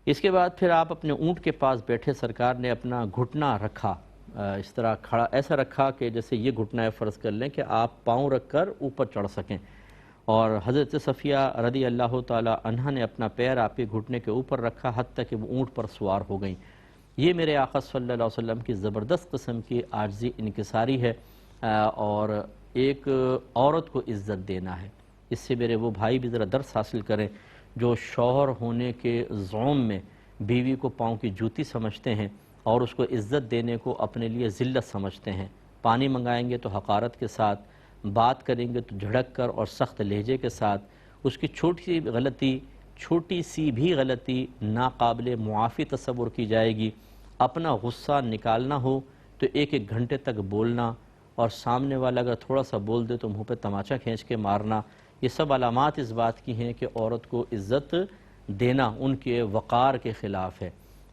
اس کے بعد پھر آپ اپنے اونٹ کے پاس بیٹھے، سرکار نے اپنا گھٹنا رکھا، اس طرح کھڑا ایسا رکھا کہ جیسے یہ گھٹنا ہے، فرض کر لیں کہ آپ پاؤں رکھ کر اوپر چڑھ سکیں، اور حضرت صفیہ رضی اللہ تعالی عنہ نے اپنا پیر آپ کے گھٹنے کے اوپر رکھا حتیٰ کہ وہ اونٹ پر سوار ہو گئیں۔ یہ میرے آقا صلی اللہ علیہ وسلم کی زبردست قسم کی عاجزی انکساری ہے، اور ایک عورت کو عزت دینا ہے۔ اس سے میرے وہ بھائی بھی ذرا درس حاصل کریں جو شوہر ہونے کے زوم میں بیوی کو پاؤں کی جوتی سمجھتے ہیں اور اس کو عزت دینے کو اپنے لیے ذلت سمجھتے ہیں۔ پانی منگائیں گے تو حقارت کے ساتھ، بات کریں گے تو جھڑک کر اور سخت لہجے کے ساتھ، اس کی چھوٹی سی بھی غلطی ناقابل معافی تصور کی جائے گی۔ اپنا غصہ نکالنا ہو تو ایک ایک گھنٹے تک بولنا، اور سامنے والا اگر تھوڑا سا بول دے تو منہ پہ تماچا کھینچ کے مارنا، یہ سب علامات اس بات کی ہیں کہ عورت کو عزت دینا ان کے وقار کے خلاف ہے۔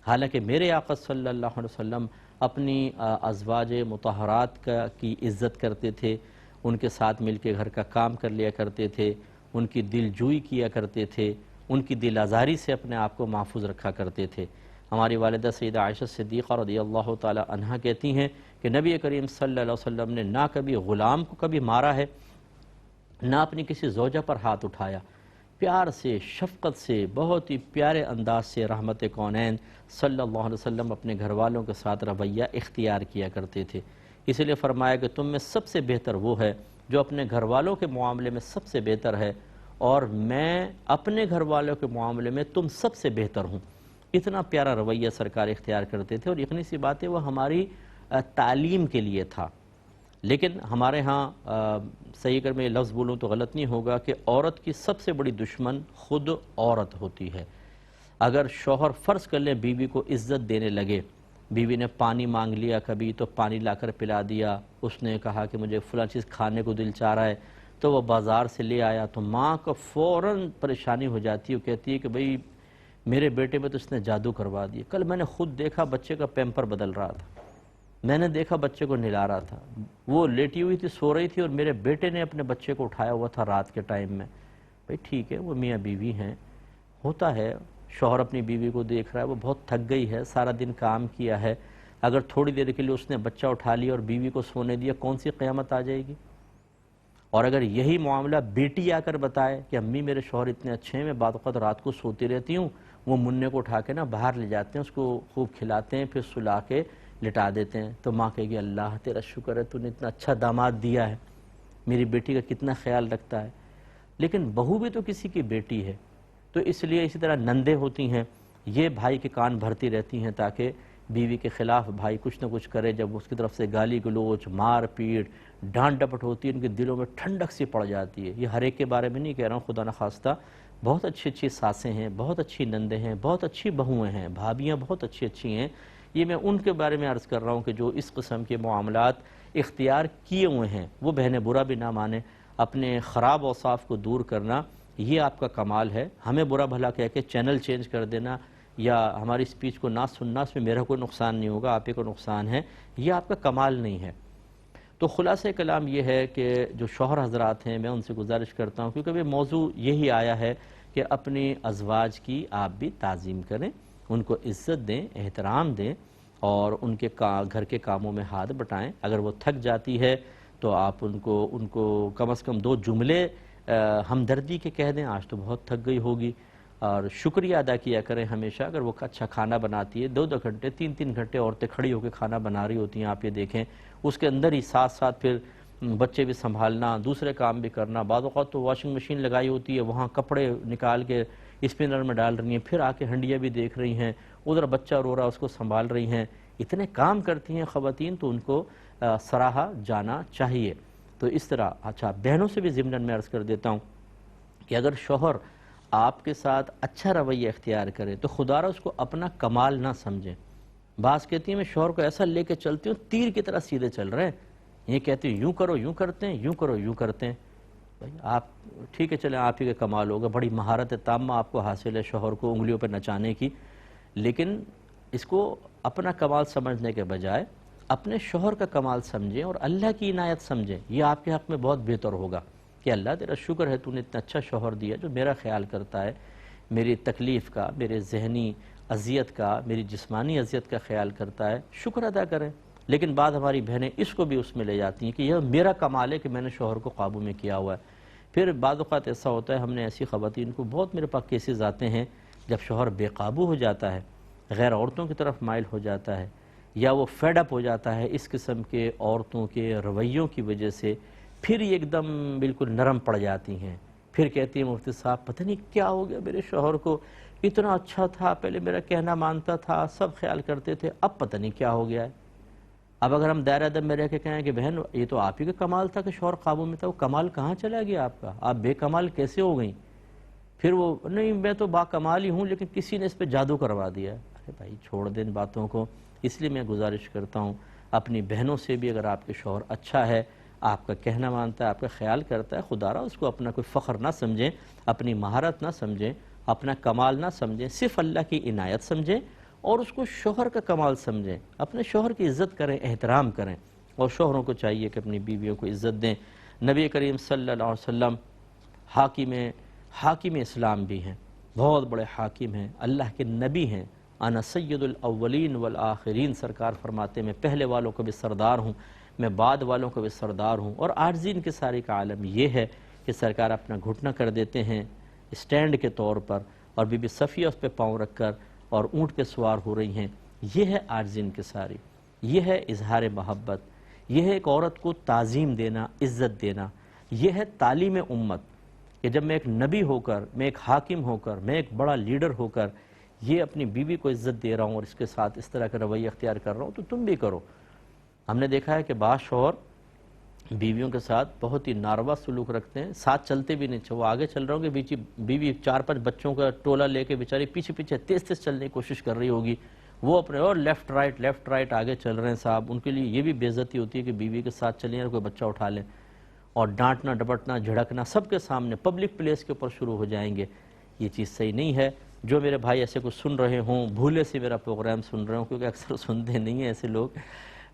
حالانکہ میرے آقا صلی اللہ علیہ وسلم اپنی ازواج مطہرات کی عزت کرتے تھے، ان کے ساتھ مل کے گھر کا کام کر لیا کرتے تھے، ان کی دل جوئی کیا کرتے تھے، ان کی دل آزاری سے اپنے آپ کو محفوظ رکھا کرتے تھے۔ ہماری والدہ سیدہ عائشہ صدیقہ رضی اللہ تعالی عنہا کہتی ہیں کہ نبی کریم صلی اللہ علیہ وسلم نے نہ کبھی غلام کو کبھی مارا ہے، نہ اپنی کسی زوجہ پر ہاتھ اٹھایا، پیار سے، شفقت سے، بہت ہی پیارے انداز سے رحمت کونین صلی اللہ علیہ وسلم اپنے گھر والوں کے ساتھ رویہ اختیار کیا کرتے تھے۔ اس لیے فرمایا کہ تم میں سب سے بہتر وہ ہے جو اپنے گھر والوں کے معاملے میں سب سے بہتر ہے، اور میں اپنے گھر والوں کے معاملے میں تم سب سے بہتر ہوں۔ اتنا پیارا رویہ سرکار اختیار کرتے تھے، اور یقینی سی بات ہے وہ ہماری تعلیم کے لیے تھا۔ لیکن ہمارے ہاں صحیح اگر میں یہ لفظ بولوں تو غلط نہیں ہوگا کہ عورت کی سب سے بڑی دشمن خود عورت ہوتی ہے۔ اگر شوہر فرض کر لیں بیوی کو عزت دینے لگے، بیوی نے پانی مانگ لیا کبھی تو پانی لا کر پلا دیا، اس نے کہا کہ مجھے فلاں چیز کھانے کو دل چاہ رہا ہے تو وہ بازار سے لے آیا، تو ماں کو فوراً پریشانی ہو جاتی ہے، وہ کہتی ہے کہ بھئی میرے بیٹے میں تو اس نے جادو کروا دیا، کل میں نے خود دیکھا بچے کا پیمپر بدل رہا تھا، میں نے دیکھا بچے کو نہلا رہا تھا، وہ لیٹی ہوئی تھی، سو رہی تھی، اور میرے بیٹے نے اپنے بچے کو اٹھایا ہوا تھا رات کے ٹائم میں۔ بھئی ٹھیک ہے، وہ میاں بیوی ہیں، ہوتا ہے، شوہر اپنی بیوی کو دیکھ رہا ہے، وہ بہت تھک گئی ہے، سارا دن کام کیا ہے، اگر تھوڑی دیر کے لیے اس نے بچہ اٹھا لیا اور بیوی کو سونے دیا، کون سی قیامت آ جائے گی؟ اور اگر یہی معاملہ بیٹی آ کر بتائے کہ امی میرے شوہر اتنے اچھے ہیں، میں بعض اوقات رات کو سوتی رہتی ہوں، وہ مننے کو اٹھا کے نا باہر لے جاتے ہیں، اس کو خوب کھلاتے ہیں، پھر سلا کے لٹا دیتے ہیں، تو ماں کہے گی اللہ تیرا شکر ہے تو نے اتنا اچھا داماد دیا ہے، میری بیٹی کا کتنا خیال رکھتا ہے۔ لیکن بہو بھی تو کسی کی بیٹی ہے، تو اس لیے اسی طرح نندیں ہوتی ہیں، یہ بھائی کے کان بھرتی رہتی ہیں تاکہ بیوی کے خلاف بھائی کچھ نہ کچھ کرے، جب اس کی طرف سے گالی گلوچ، مار پیٹ، ڈانٹ ڈپٹ ہوتی ہے، ان کے دلوں میں ٹھنڈک سی پڑ جاتی ہے۔ یہ ہر ایک کے بارے میں نہیں کہہ رہا ہوں، خدا نخواستہ بہت اچھی اچھی ساسیں ہیں، بہت اچھی نندیں ہیں، بہت اچھی بہویں ہیں، بھابیاں بہت اچھی اچھی ہیں، یہ میں ان کے بارے میں عرض کر رہا ہوں کہ جو اس قسم کے معاملات اختیار کیے ہوئے ہیں، وہ بہنیں برا بھی نہ مانیں، اپنے خراب اوصاف کو دور کرنا یہ آپ کا کمال ہے۔ ہمیں برا بھلا کہہ کے چینل چینج کر دینا یا ہماری سپیچ کو نہ سننا، اس میں میرا کوئی نقصان نہیں ہوگا، آپ ہی کو نقصان ہے، یہ آپ کا کمال نہیں ہے۔ تو خلاصہ کلام یہ ہے کہ جو شوہر حضرات ہیں، میں ان سے گزارش کرتا ہوں، کیونکہ موضوع یہی آیا ہے کہ اپنی ازواج کی آپ بھی تعظیم کریں، ان کو عزت دیں، احترام دیں، اور ان کے گھر کے کاموں میں ہاتھ بٹائیں۔ اگر وہ تھک جاتی ہے تو آپ ان کو کم از کم دو جملے ہمدردی کے کہہ دیں، آج تو بہت تھک گئی ہوگی، اور شکریہ ادا کیا کریں ہمیشہ۔ اگر وہ اچھا کھانا بناتی ہے، 2 گھنٹے 3 گھنٹے عورتیں کھڑی ہو کے کھانا بنا رہی ہوتی ہیں، آپ یہ دیکھیں، اس کے اندر ہی ساتھ ساتھ پھر بچے بھی سنبھالنا، دوسرے کام بھی کرنا، بعض اوقات تو واشنگ مشین لگائی ہوتی ہے، وہاں کپڑے نکال کے اسپنر میں ڈال رہی ہیں، پھر آ کے ہنڈیا بھی دیکھ رہی ہیں، ادھر بچہ رو رہا اس کو سنبھال رہی ہیں، اتنے کام کرتی ہیں خواتین، تو ان کو سراہا جانا چاہیے۔ تو اس طرح اچھا بہنوں سے بھی ضمن میں عرض کر دیتا ہوں کہ اگر شوہر آپ کے ساتھ اچھا رویہ اختیار کرے تو خدا را اس کو اپنا کمال نہ سمجھیں۔ بعض کہتی ہیں میں شوہر کو ایسا لے کے چلتی ہوں تیر کی طرح سیدھے چل رہے ہیں، یہ کہتی ہیں یوں کرو یوں کرتے ہیں، یوں کرو یوں کرتے ہیں۔ بھائی آپ ٹھیک ہے، چلیں آپ ہی کا کمال ہوگا، بڑی مہارت تامہ آپ کو حاصل ہے شوہر کو انگلیوں پہ نچانے کی، لیکن اس کو اپنا کمال سمجھنے کے بجائے اپنے شوہر کا کمال سمجھیں اور اللہ کی عنایت سمجھیں، یہ آپ کے حق میں بہت بہتر ہوگا کہ اللہ تیرا شکر ہے تو نے اتنا اچھا شوہر دیا جو میرا خیال کرتا ہے، میری تکلیف کا، میرے ذہنی اذیت کا، میری جسمانی اذیت کا خیال کرتا ہے، شکر ادا کریں۔ لیکن بعد ہماری بہنیں اس کو بھی اس میں لے جاتی ہیں کہ یہ میرا کمال ہے کہ میں نے شوہر کو قابو میں کیا ہوا ہے۔ پھر بعض اوقات ایسا ہوتا ہے، ہم نے ایسی خواتین کو، بہت میرے پاس کیسز آتے ہیں، جب شوہر بے قابو ہو جاتا ہے، غیر عورتوں کی طرف مائل ہو جاتا ہے، یا وہ فیڈ اپ ہو جاتا ہے اس قسم کے عورتوں کے رویوں کی وجہ سے، پھر یہ ایک دم بالکل نرم پڑ جاتی ہیں۔ پھر کہتی ہیں مفتی صاحب پتہ نہیں کیا ہو گیا میرے شوہر کو، اتنا اچھا تھا، پہلے میرا کہنا مانتا تھا، سب خیال کرتے تھے، اب پتہ نہیں کیا ہو گیا ہے۔ اب اگر ہم دائرہ ادب میں رہ کے کہیں کہ بہن یہ تو آپ ہی کا کمال تھا کہ شوہر قابو میں تھا، وہ کمال کہاں چلا گیا آپ کا؟ آپ بے کمال کیسے ہو گئیں؟ پھر وہ نہیں میں تو با کمال ہی ہوں لیکن کسی نے اس پہ جادو کروا دیا ہے۔ ارے بھائی چھوڑ دیں ان باتوں کو۔ اس لیے میں گزارش کرتا ہوں اپنی بہنوں سے بھی، اگر آپ کے شوہر اچھا ہے، آپ کا کہنا مانتا ہے، آپ کا خیال کرتا ہے، خدا را اس کو اپنا کوئی فخر نہ سمجھیں، اپنی مہارت نہ سمجھیں، اپنا کمال نہ سمجھیں، صرف اللہ کی عنایت سمجھیں اور اس کو شوہر کا کمال سمجھیں۔ اپنے شوہر کی عزت کریں، احترام کریں، اور شوہروں کو چاہیے کہ اپنی بیویوں کو عزت دیں۔ نبی کریم صلی اللہ علیہ وسلم حاکم اسلام بھی ہیں، بہت بڑے حاکم ہیں، اللہ کے نبی ہیں۔ انا سید الاولین والآخرین، سرکار فرماتے ہیں میں پہلے والوں کا بھی سردار ہوں، میں بعد والوں کا بھی سردار ہوں۔ اور عاجزین کے ساری کا عالم یہ ہے کہ سرکار اپنا گھٹنا کر دیتے ہیں اسٹینڈ کے طور پر، اور بی بی صفیہ اس پہ پاؤں رکھ کر اور اونٹ پہ سوار ہو رہی ہیں۔ یہ ہے عاجزین کے ساری، یہ ہے اظہار محبت، یہ ہے ایک عورت کو تعظیم دینا، عزت دینا، یہ ہے تعلیم امت کہ جب میں ایک نبی ہو کر، میں ایک حاکم ہو کر، میں ایک بڑا لیڈر ہو کر یہ اپنی بیوی کو عزت دے رہا ہوں اور اس کے ساتھ اس طرح کا رویہ اختیار کر رہا ہوں تو تم بھی کرو۔ ہم نے دیکھا ہے کہ بعض شوہر بیویوں کے ساتھ بہت ہی ناروا سلوک رکھتے ہیں، ساتھ چلتے بھی نہیں، وہ آگے چل رہا ہوں کہ بیوی 4-5 بچوں کا ٹولہ لے کے بیچاری پیچھے پیچھے تیز تیز چلنے کی کوشش کر رہی ہوگی، وہ اپنے اور لیفٹ رائٹ آگے چل رہے ہیں صاحب۔ ان کے لیے یہ بھی بے عزتی ہوتی ہے کہ بیوی کے ساتھ چلیں اور کوئی بچہ اٹھا لیں، اور ڈانٹنا ڈپٹنا جھڑکنا سب کے سامنے پبلک پلیس کے اوپر شروع ہو جائیں گے۔ یہ چیز صحیح نہیں ہے۔ جو میرے بھائی ایسے کچھ سن رہے ہوں، بھولے سے میرا پروگرام سن رہے ہوں، کیونکہ اکثر سنتے نہیں ہیں ایسے لوگ،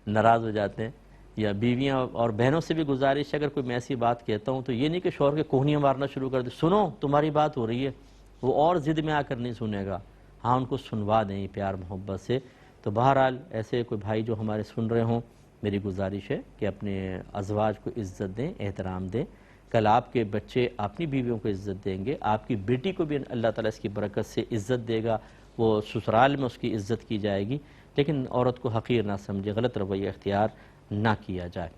ناراض ہو جاتے ہیں، یا بیویاں اور بہنوں سے بھی گزارش ہے اگر کوئی میں ایسی بات کہتا ہوں تو یہ نہیں کہ شوہر کے کوہنیاں مارنا شروع کر دے، سنو تمہاری بات ہو رہی ہے، وہ اور ضد میں آ کر نہیں سنے گا، ہاں ان کو سنوا دیں پیار محبت سے۔ تو بہرحال ایسے کوئی بھائی جو ہمارے سن رہے ہوں، میری گزارش ہے کہ اپنے ازواج کو عزت دیں، احترام دیں۔ کل آپ کے بچے اپنی بیویوں کو عزت دیں گے، آپ کی بیٹی کو بھی اللہ تعالیٰ اس کی برکت سے عزت دے گا، وہ سسرال میں اس کی عزت کی جائے گی۔ لیکن عورت کو حقیر نہ سمجھے، غلط رویہ اختیار نہ کیا جائے۔